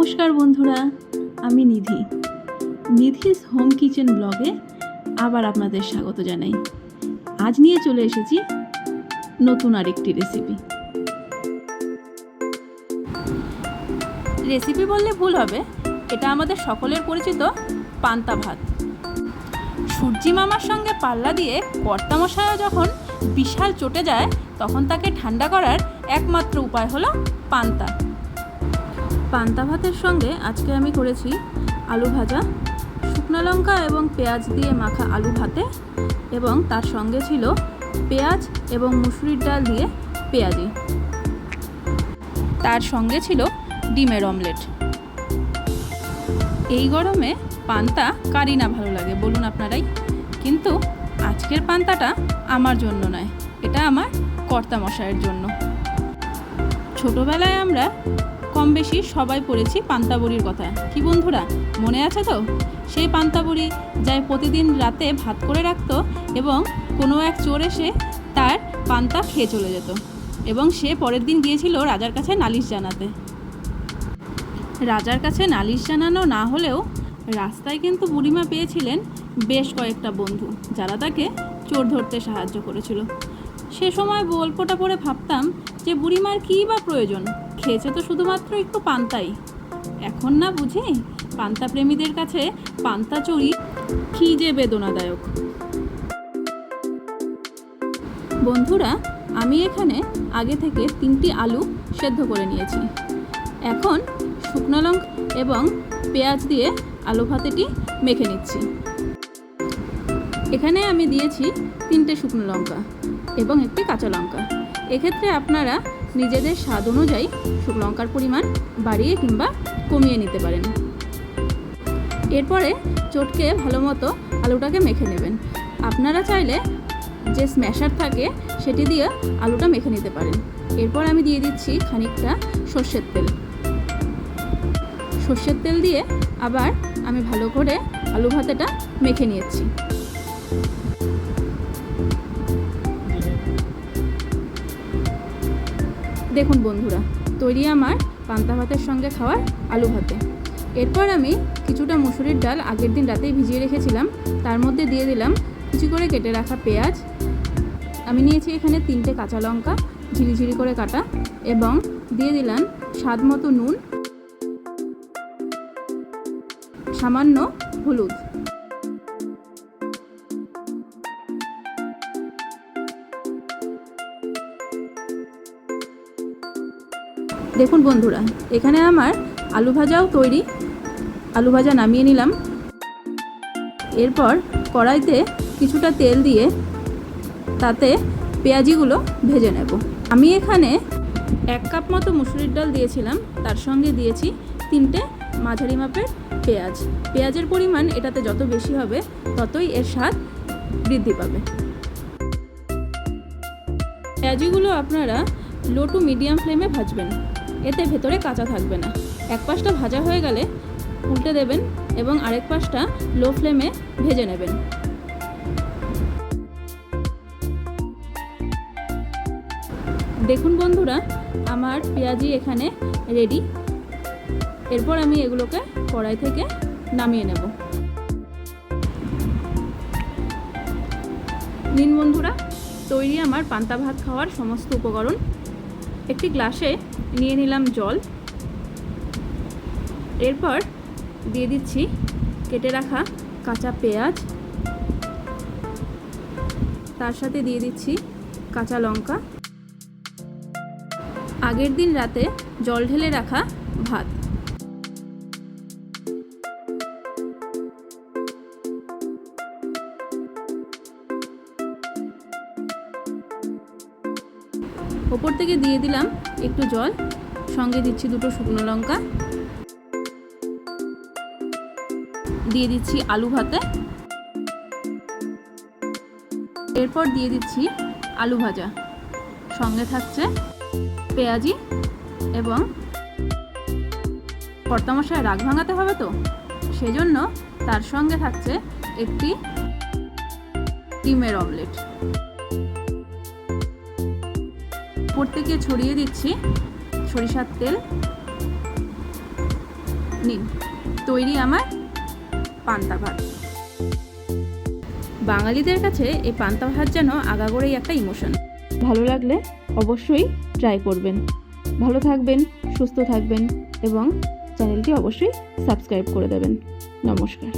নমস্কার বন্ধুরা, আমি নিধি। নিধিস হোম কিচেন ব্লগে আবার আপনাদের স্বাগত জানাই। আজ নিয়ে চলে এসেছি নতুন আরেকটি রেসিপি বললে ভুল হবে। এটা আমাদের সকলের পরিচিত পান্তা ভাত। সূর্যি মামার সঙ্গে পাল্লা দিয়ে কর্তামশায় যখন বিশাল চটে যায়, তখন তাকে ঠান্ডা করার একমাত্র উপায় হলো পান্তা। পান্তা ভাতের সঙ্গে আজকে আমি করেছি আলু ভাজা, শুকনো লঙ্কা এবং পেঁয়াজ দিয়ে মাখা আলু ভাতে, এবং তার সঙ্গে ছিল পেঁয়াজ এবং মুসুরির ডাল দিয়ে পেঁয়াজি। তার সঙ্গে ছিল ডিমের অমলেট। এই গরমে পান্তা কারি না ভালো লাগে বলুন আপনারাই, কিন্তু আজকের পান্তাটা আমার জন্য নয়, এটা আমার কর্তামশায়ের জন্য। ছোটোবেলায় আমরা কম বেশি সবাই পড়েছি পান্তা বড়ির কথা, কি বন্ধুরা মনে আছে তো? সেই পান্তা বড়ি যাই প্রতিদিন রাতে ভাত করে রাখতো এবং কোনো এক চোর এসে তার পান্তা খেয়ে চলে যেত, এবং সে পরের দিন গিয়েছিল রাজার কাছে নালিশ জানাতে। রাজার কাছে নালিশ জানানো না হলেও রাস্তায় কিন্তু বুড়িমা পেয়েছিলেন বেশ কয়েকটা বন্ধু, যারা তাকে চোর ধরতে সাহায্য করেছিল। সে সময় গল্পটা পড়ে ভাবতাম যে বুড়িমার কী বা প্রয়োজন, খেয়েছে তো শুধুমাত্র একটু পান্তাই। এখন না বুঝি পান্তা প্রেমীদের কাছে পান্তা চুরি কী যে বেদনাদায়ক। বন্ধুরা, আমি এখানে আগে থেকে 3টি আলু সেদ্ধ করে নিয়েছি। এখন শুকনো লঙ্কা এবং পেঁয়াজ দিয়ে আলু ভাতেটি মেখে নিচ্ছি। এখানে আমি দিয়েছি 3টে শুকনো লঙ্কা এবং একটি কাঁচা লঙ্কা। এক্ষেত্রে আপনারা নিজেদের স্বাদ অনুযায়ী শুকনো লঙ্কার পরিমাণ বাড়িয়ে কিংবা কমিয়ে নিতে পারেন। এরপরে চটকে ভালো মতো আলুটাকে মেখে নেবেন। আপনারা চাইলে যে স্ম্যাশার থাকে সেটি দিয়ে আলুটা মেখে নিতে পারেন। এরপর আমি দিয়ে দিচ্ছি খানিকটা সর্ষের তেল। সর্ষের তেল দিয়ে আবার আমি ভালো করে আলু ভাতেটা মেখে নিয়েছি। দেখুন বন্ধুরা, তৈরি আমার পান্তা ভাতের সঙ্গে খাওয়ার আলু ভাতে। এরপর আমি কিছুটা মুসুরির ডাল আগের দিন রাতেই ভিজিয়ে রেখেছিলাম, তার মধ্যে দিয়ে দিলাম কুচি করে কেটে রাখা পেঁয়াজ। আমি নিয়েছি এখানে 3টে কাঁচা লঙ্কা ঝিরিঝিরি করে কাটা, এবং দিয়ে দিলাম স্বাদ মতো নুন, সামান্য হলুদ। দেখুন বন্ধুরা, এখানে আমার আলু ভাজাও তৈরি। আলু ভাজা নামিয়ে নিলাম। এরপর কড়াইতে কিছুটা তেল দিয়ে তাতে পেঁয়াজিগুলো ভেজে নেব। আমি এখানে 1 কাপ মতো মুসুরির ডাল দিয়েছিলাম, তার সঙ্গে দিয়েছি 3টে মাঝারি মাপের পেঁয়াজ। পেঁয়াজের পরিমাণ এটাতে যত বেশি হবে ততই এর স্বাদ বৃদ্ধি পাবে। পেঁয়াজিগুলো আপনারা লো টু মিডিয়াম ফ্লেমে ভাজবেন, এতে ভেতরে কাঁচা থাকবে না। এক পাশটা ভাজা হয়ে গেলে উল্টে দেবেন এবং আরেক পাশটা লো ফ্লেমে ভেজে নেবেন। দেখুন বন্ধুরা, আমার পেঁয়াজি এখানে রেডি। এরপর আমি এগুলোকে কড়াই থেকে নামিয়ে নেব। নিন বন্ধুরা, তৈরি আমার পান্তা ভাত খাওয়ার সমস্ত উপকরণ। একটি গ্লাসে নিয়ে নিলাম জল। এরপর দিয়ে দিচ্ছি কেটে রাখা কাঁচা পেঁয়াজ, তার সাথে দিয়ে দিচ্ছি কাঁচা লঙ্কা, আগের দিন রাতে জল ঢেলে রাখা ভাত। ওপর থেকে দিয়ে দিলাম একটু জল, সঙ্গে দিচ্ছি 2টো শুকনো লঙ্কা, দিয়ে দিচ্ছি আলু ভাতে। এরপর দিয়ে দিচ্ছি আলু ভাজা, সঙ্গে থাকছে পেঁয়াজি, এবং কর্তামশায় রাগ ভাঙাতে হবে তো সেজন্য তার সঙ্গে থাকছে একটি ডিমের অমলেট। উপর থেকে ছড়িয়ে দিচ্ছি সরিষার তেল। নিন তৈরি আমার পান্তা ভাত। বাঙালিদের কাছে এই পান্তা ভাত যেন আগাগোড়াই একটা ইমোশন। ভালো লাগলে অবশ্যই ট্রাই করবেন। ভালো থাকবেন, সুস্থ থাকবেন এবং চ্যানেলটি অবশ্যই সাবস্ক্রাইব করে দেবেন। নমস্কার।